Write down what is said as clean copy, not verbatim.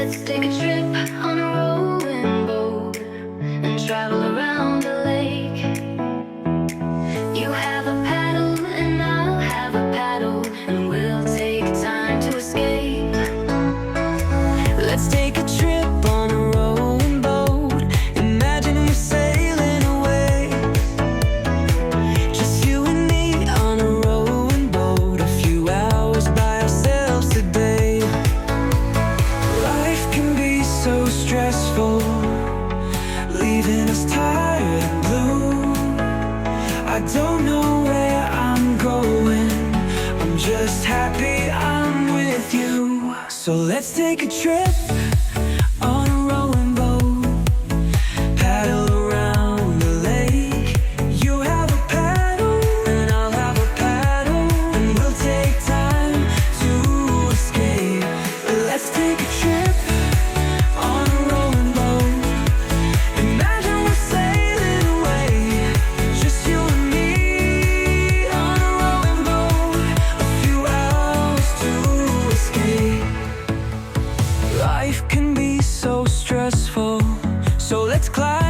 Let's take a trip on a rowing boat and travel around the lake. You have a paddle and I'll have a paddle, and we'll take time to escape. Let's take a trip on a rowing boat. Imagine we're sailing away. Just you and me on a rowing boat, a few hours by ourselves today. Life can be so stressful, leaving us tired and blue. I don't know where I'm going, I'm just happy I'm with you. So let's take a trip on a rowing boat, paddle around the lake. You have a paddle and I'll have a paddle, and we'll take time to escape. Let's take a trip on a rowing boat. Imagine we're sailing away, just you and me on a rowing boat, a few hours to escape. Life can be so stressful, so let's climb